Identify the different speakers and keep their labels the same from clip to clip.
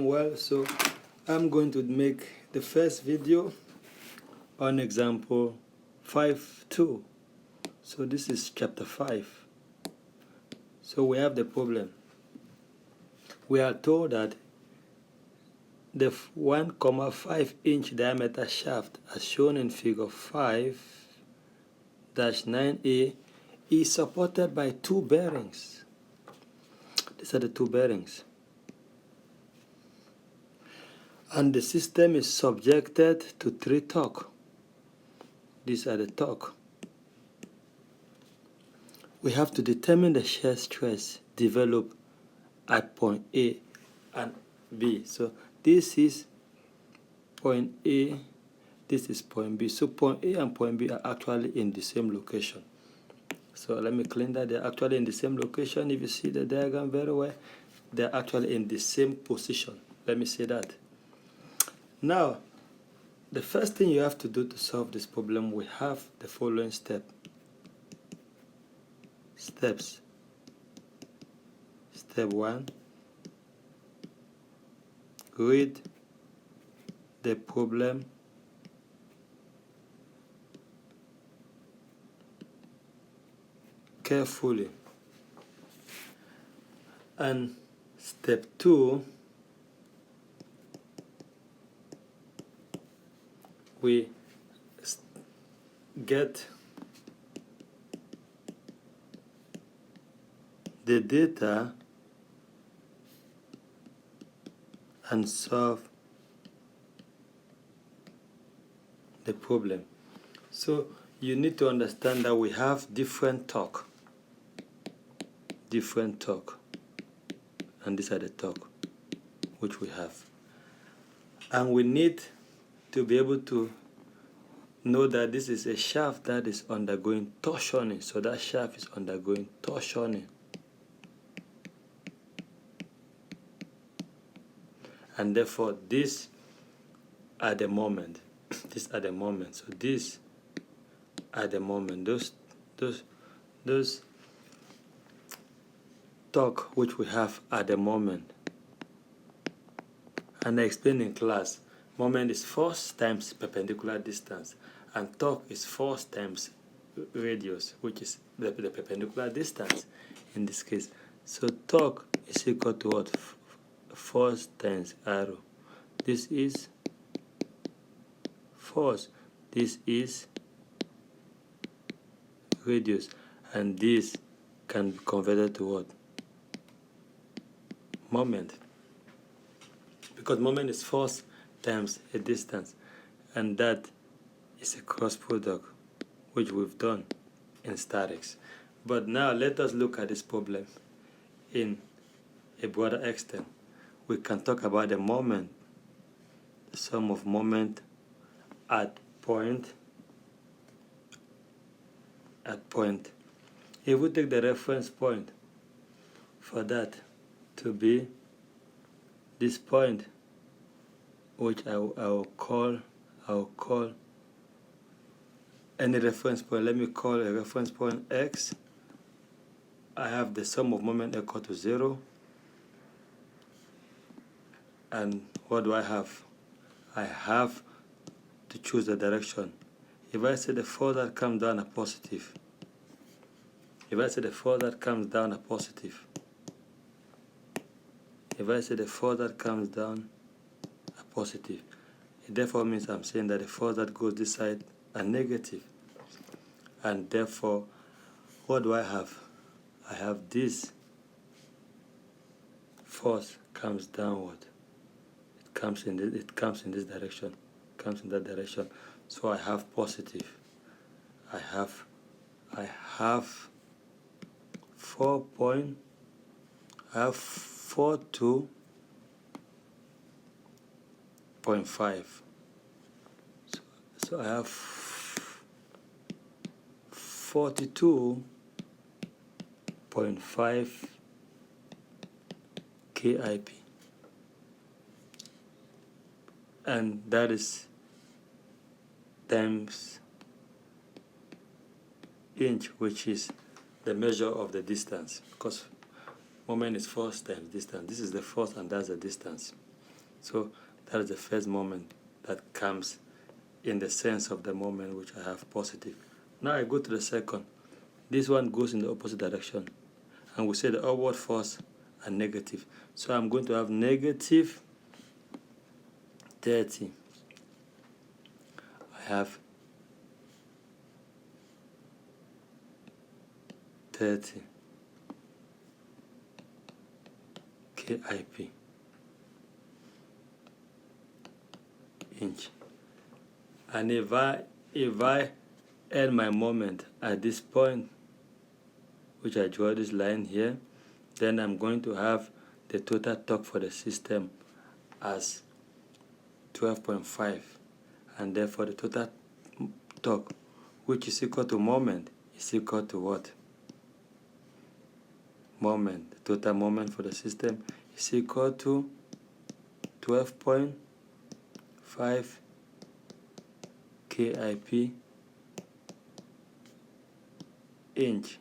Speaker 1: Well, so I'm going to make the first video on example 5.2. So this is chapter 5. So we have the problem. We are told that the 1.5 inch diameter shaft as shown in figure 5-9A is supported by two bearings. These are the two bearings. And the system is subjected to 3 torque. These are the torque. We have to determine the shear stress developed at point A and B. So this is point A, this is point B. So point A and point B are actually in the same location. So let me clean that. They're actually in the same location. If you see the diagram very well, they're actually in the same position. Let me say that. Now, the first thing you have to do to solve this problem, we have the following steps. Step 1, read the problem carefully. And step 2, we get the data and solve the problem. So you need to understand that we have different torque, and these are the torque which we have. And we need to be able to know that this is a shaft that is undergoing torsioning. So that shaft is undergoing torsioning. And therefore, this at the moment, this at the moment. So this at the moment, those torque which we have at the moment. And I explained in class, moment is force times perpendicular distance, and torque is force times radius, which is the perpendicular distance in this case. So torque is equal to what? Force times arrow. This is force, this is radius, and this can be converted to what? Moment. Because moment is force times a distance, and that is a cross product, which we've done in statics. But now let us look at this problem in a broader extent. We can talk about the moment, the sum of moment at point. If we take the reference point for that to be this point, which I will call any reference point. Let me call a reference point X. I have the sum of moment equal to 0. And what do I have? I have to choose the direction. If I say the force that comes down are positive, it therefore means I'm saying that the force that goes this side are negative. And therefore, what do I have? I have this force comes downward. It comes in this direction, comes in that direction. So I have positive. I have 42.5. So I have 42.5 KIP. And that is times inch, which is the measure of the distance, because moment is force times distance. This is the force and that's the distance. So that is the first moment that comes in the sense of the moment which I have positive. Now I go to the second. This one goes in the opposite direction. And we say the upward force are negative. So I'm going to have negative 30. I have 30 kip inch. And if I end my moment at this point, which I draw this line here, then I'm going to have the total torque for the system as 12.5, and therefore the total torque, which is equal to moment, is equal to what? Moment. The total moment for the system is equal to 12.5 kip inch.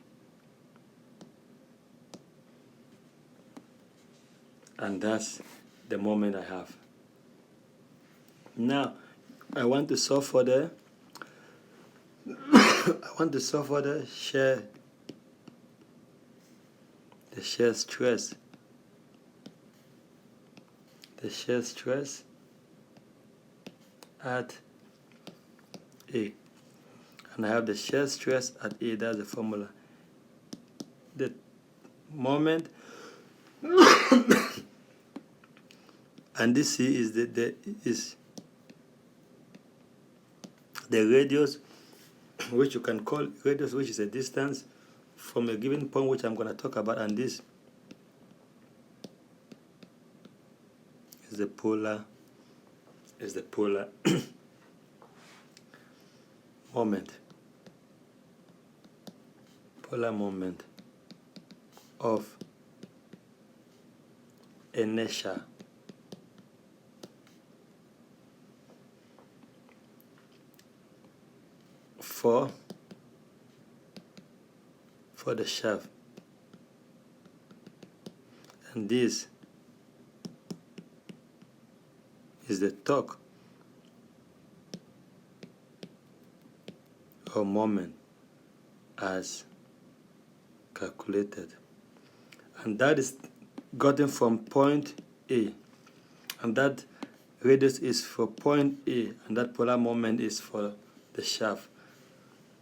Speaker 1: And that's the moment I have. Now I want to solve for the shear stress. The shear stress at A. And I have the shear stress at A. That's the formula. The moment and this C is the radius, which you can call radius, which is a distance from a given point, which I'm going to talk about, and this is the polar moment. Polar moment of inertia. For the shaft, and this is the torque or moment as calculated, and that is gotten from point A, and that radius is for point A, and that polar moment is for the shaft.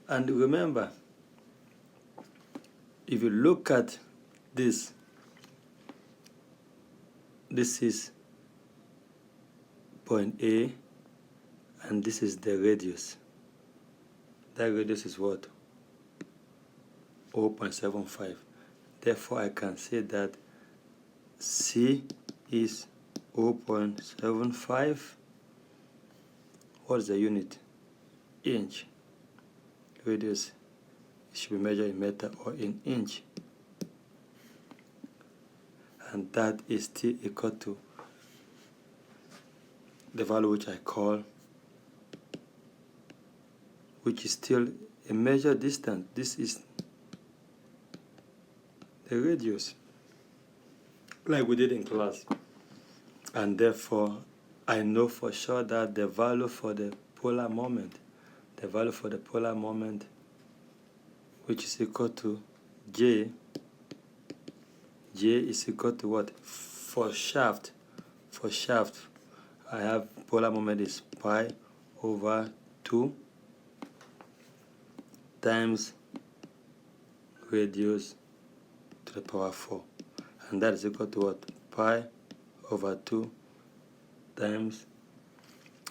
Speaker 1: And remember, if you look at this is point A, and this is the radius. That radius is what? 0.75. Therefore, I can say that C is 0.75. What is the unit? Inch. Radius should be measured in meter or in inch. And that is still equal to the value which I call, which is still a measured distance. This is the radius, like we did in class. And therefore, I know for sure that the value for the polar moment, which is equal to J is equal to what? For shaft, I have polar moment is pi over 2 times radius to the power 4. And that is equal to what? Pi over 2 times,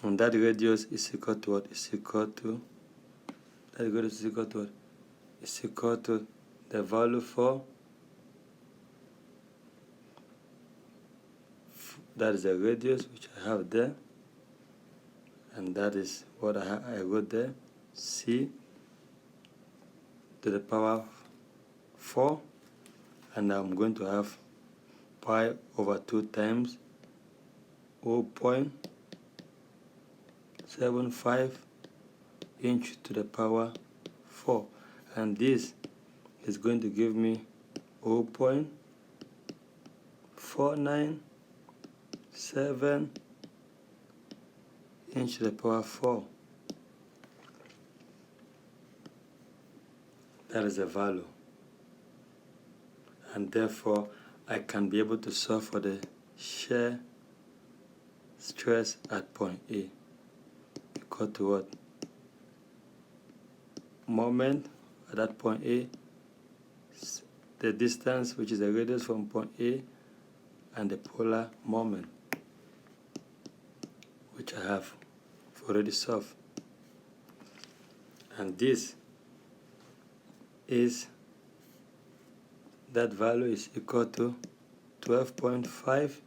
Speaker 1: and that radius is equal to what? Is equal to the value for, that is the radius which I have there, and that is what I wrote there, C to the power 4, and I'm going to have pi over 2 times 0.75 inch to the power 4, and this is going to give me 0.49 7 inch to the power 4. That is the value. And therefore, I can be able to solve for the shear stress at point A equal to what? Moment at that point A, the distance, which is the radius from point A, and the polar moment, which I have already solved. And this is, that value is equal to 12.5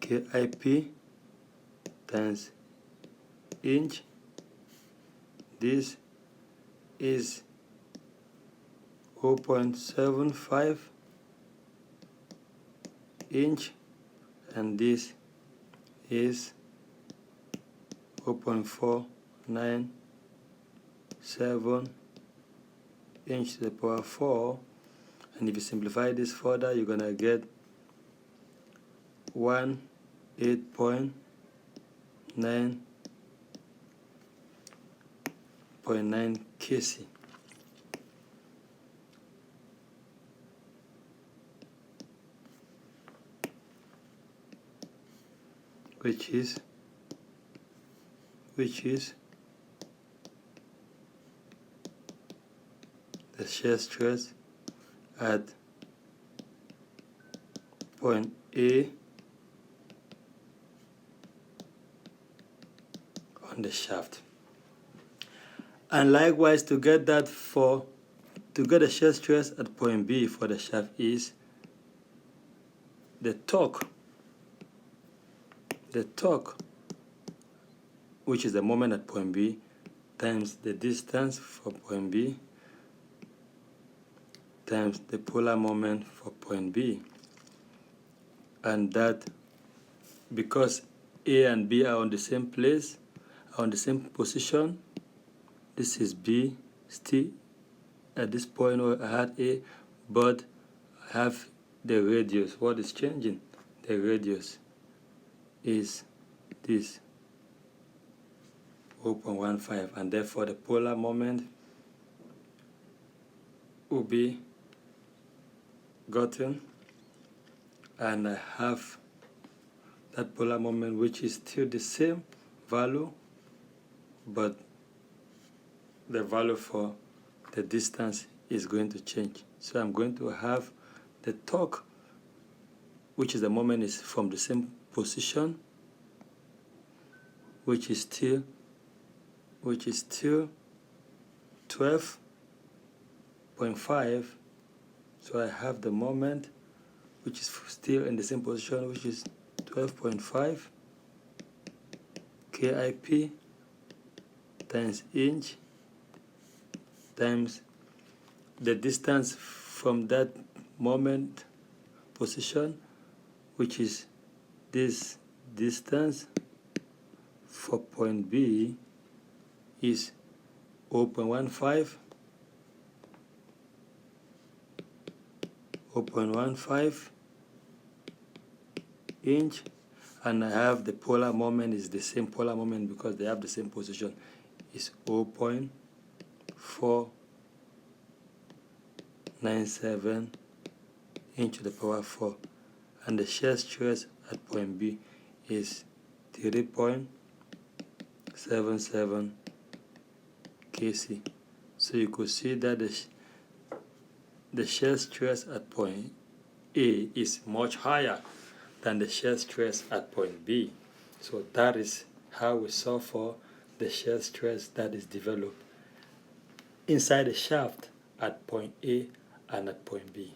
Speaker 1: KIP times inch. This is 0.75 inch, and this is 0.497 inch to the power 4. And if you simplify this further, you're gonna get 18.9 kc. Which is the shear stress at point A on the shaft. And likewise, to get the shear stress at point B for the shaft is the torque, which is the moment at point B, times the distance from point B times the polar moment for point B. And that, because A and B are on the same place, on the same position, this is B still at this point where I had A, but I have the radius. What is changing? The radius is this 0.15, and therefore the polar moment will be gotten, and I have that polar moment, which is still the same value, but the value for the distance is going to change. So I'm going to have the torque, which is the moment is from the same position, which is still 12.5. So I have the moment, which is still in the same position, which is 12.5 KIP times inch times the distance from that moment position, which is this distance for point B is 0.15 inch, and I have the polar moment is the same polar moment because they have the same position, is 0.497 inch to the power 4, and the shear stress at point B is 3.77 kc. So you could see that the shear stress at point A is much higher than the shear stress at point B. So that is how we solve for the shear stress that is developed inside the shaft at point A and at point B.